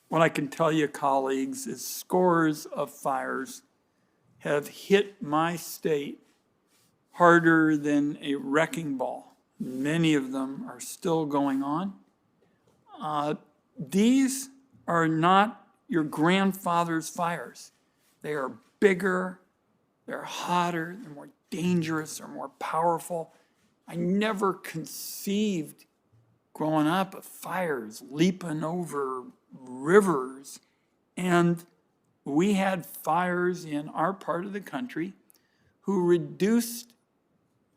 What I can tell you, colleagues, is scores of fires have hit my state harder than a wrecking ball. Many of them are still going on. These are not your grandfather's fires. They are bigger, they're hotter, they're more dangerous, they're more powerful. I never conceived growing up of fires leaping over rivers. And we had fires in our part of the country who reduced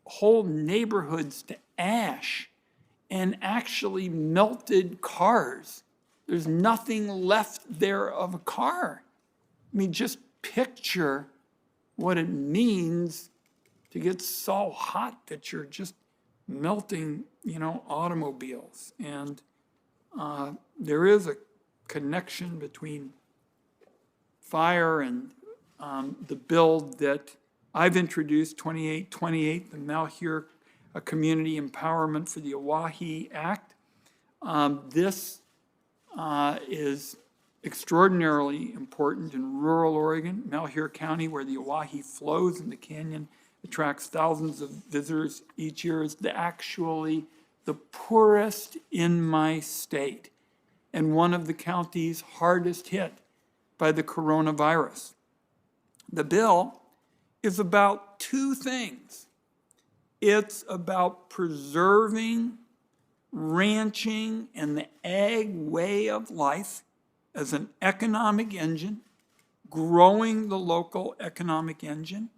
whole neighborhoods to ash and actually melted cars. There's nothing left there of a car. I mean, just picture what it means to get so hot that you're just melting, automobiles. And there is a connection between fire and the bill that I've introduced, 2828, the Malheur Community Empowerment for the Oahe Act. This is extraordinarily important in rural Oregon, Malheur County, where the Oahe flows and the canyon attracts thousands of visitors each year, is actually the poorest in my state and one of the counties hardest hit by the coronavirus. The bill is about two things. It's about preserving ranching and the ag way of life as an economic engine, growing the local economic engine,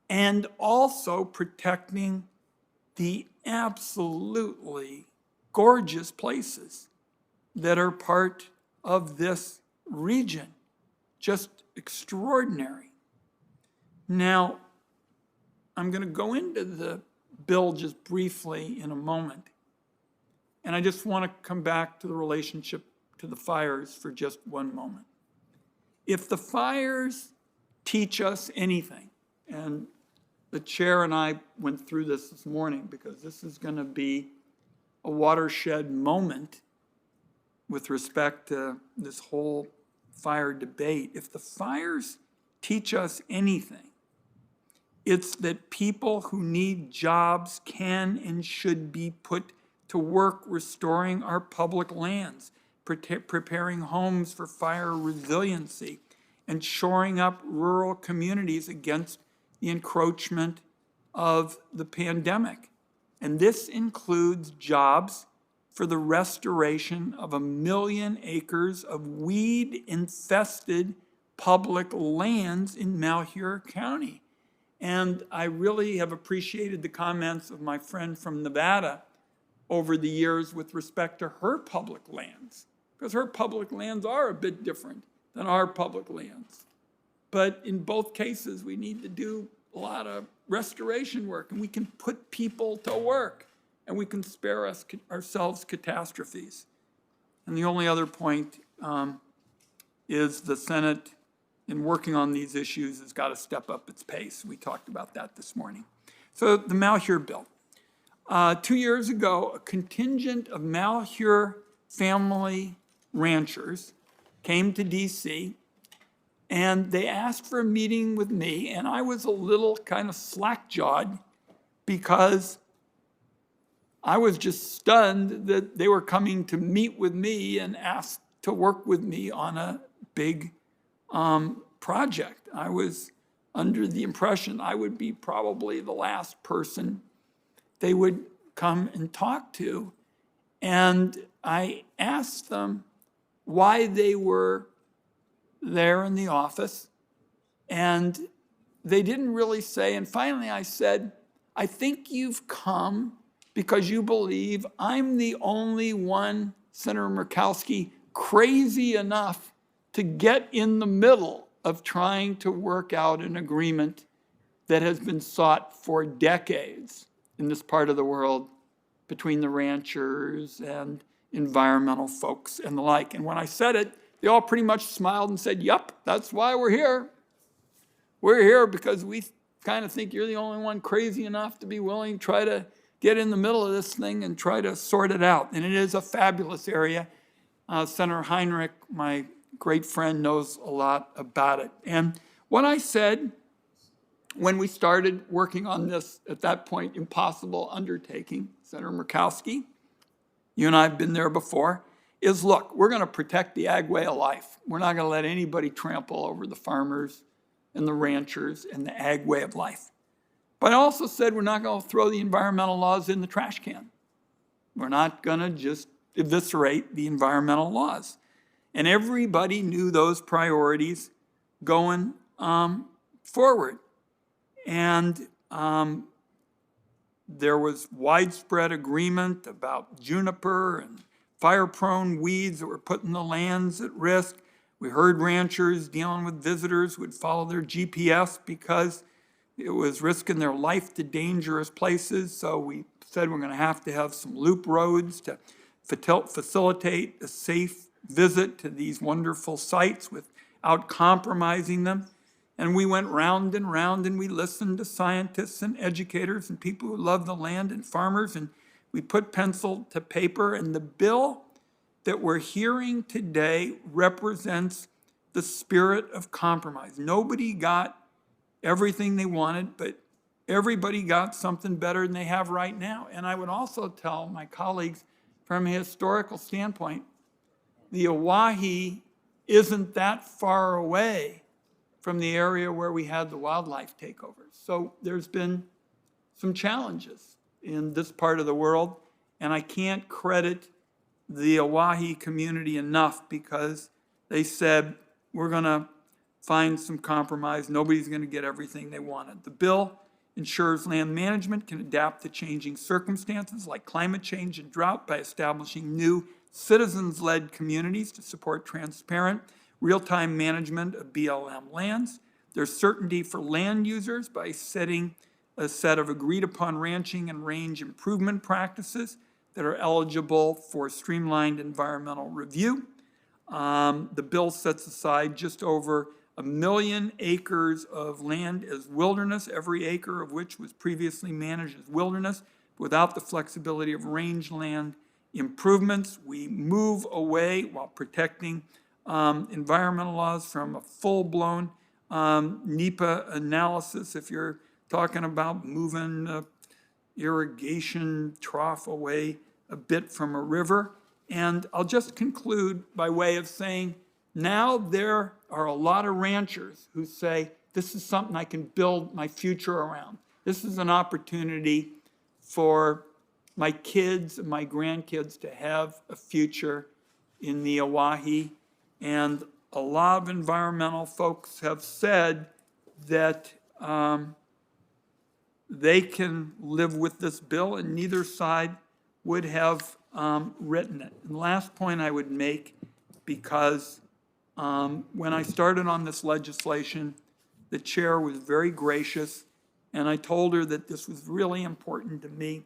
and also protecting the absolutely gorgeous places that are part of this region. Just extraordinary. Now, I'm going to go into the bill just briefly in a moment. And I just want to come back to the relationship to the fires for just one moment. If the fires teach us anything, and the chair and I went through this morning because this is going to be a watershed moment with respect to this whole fire debate. If the fires teach us anything, it's that people who need jobs can and should be put to work restoring our public lands, preparing homes for fire resiliency, and shoring up rural communities against the encroachment of the pandemic. And this includes jobs for the restoration of 1 million acres of weed-infested public lands in Malheur County. And I really have appreciated the comments of my friend from Nevada over the years with respect to her public lands, because her public lands are a bit different than our public lands. But in both cases, we need to do a lot of restoration work, and we can put people to work, and we can spare ourselves catastrophes. And the only other point is the Senate, in working on these issues, has got to step up its pace. We talked about that this morning. So the Malheur bill. 2 years ago, a contingent of Malheur family ranchers came to DC, and they asked for a meeting with me, and I was a little kind of slack-jawed because I was just stunned that they were coming to meet with me and ask to work with me on a big project. I was under the impression I would be probably the last person they would come and talk to. And I asked them why they were there in the office, and they didn't really say. And finally I said, I think you've come because you believe I'm the only one, Senator Murkowski, crazy enough to get in the middle of trying to work out an agreement that has been sought for decades in this part of the world between the ranchers and environmental folks and the like. And when I said it, they all pretty much smiled and said, yup, that's why we're here. We're here because we kind of think you're the only one crazy enough to be willing to try to get in the middle of this thing and try to sort it out. And it is a fabulous area. Senator Heinrich, my great friend, knows a lot about it. And what I said when we started working on this, at that point, impossible undertaking, Senator Murkowski, you and I have been there before, is look, we're going to protect the ag way of life. We're not going to let anybody trample over the farmers and the ranchers and the ag way of life. But I also said we're not going to throw the environmental laws in the trash can. We're not going to just eviscerate the environmental laws. And everybody knew those priorities going forward. And there was widespread agreement about juniper and fire-prone weeds that were putting the lands at risk. We heard ranchers dealing with visitors who would follow their GPS because it was risking their life to dangerous places. So we said we're going to have some loop roads to facilitate a safe visit to these wonderful sites without compromising them. And we went round and round, and we listened to scientists and educators and people who love the land and farmers, and we put pencil to paper. And the bill that we're hearing today represents the spirit of compromise. Nobody got everything they wanted, but everybody got something better than they have right now. And I would also tell my colleagues, from a historical standpoint, the Oahe isn't that far away from the area where we had the wildlife takeovers. So there's been some challenges in this part of the world, and I can't credit the Oahe community enough because they said, we're going to find some compromise. Nobody's going to get everything they wanted. The bill ensures land management can adapt to changing circumstances like climate change and drought by establishing new citizens-led communities to support transparent, real-time management of BLM lands. There's certainty for land users by setting a set of agreed-upon ranching and range improvement practices that are eligible for streamlined environmental review. The bill sets aside just over 1 million acres of land as wilderness, every acre of which was previously managed as wilderness, without the flexibility of rangeland improvements. We move away, while protecting environmental laws, from a full-blown NEPA analysis. If you're talking about moving a irrigation trough away a bit from a river. And I'll just conclude by way of saying, now there are a lot of ranchers who say, this is something I can build my future around. This is an opportunity for my kids and my grandkids to have a future in the Oahe. And a lot of environmental folks have said that they can live with this bill, and neither side would have written it. And the last point I would make, because when I started on this legislation, the chair was very gracious, and I told her that this was really important to me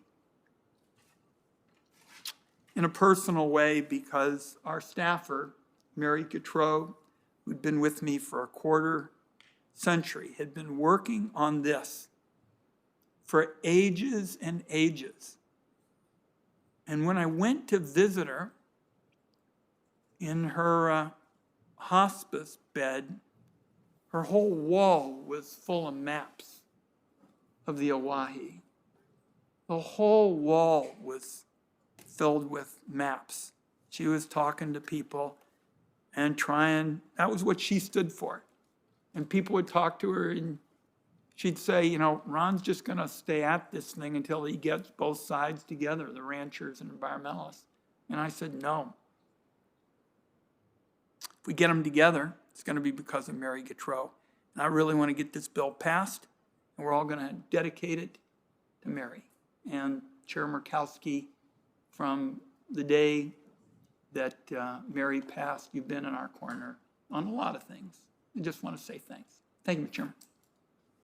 in a personal way, because our staffer, Mary Gautreau, who'd been with me for a quarter century, had been working on this for ages and ages. And when I went to visit her in her hospice bed, her whole wall was full of maps of the Oahe. The whole wall was filled with maps. She was talking to people and that was what she stood for. And people would talk to her, and she'd say, Ron's just going to stay at this thing until he gets both sides together, the ranchers and environmentalists. And I said, no. If we get them together, it's going to be because of Mary Gautreau. And I really want to get this bill passed, and we're all going to dedicate it to Mary. And Chair Murkowski, from the day that Mary passed, you've been in our corner on a lot of things. I just want to say thanks. Thank you, Chairman.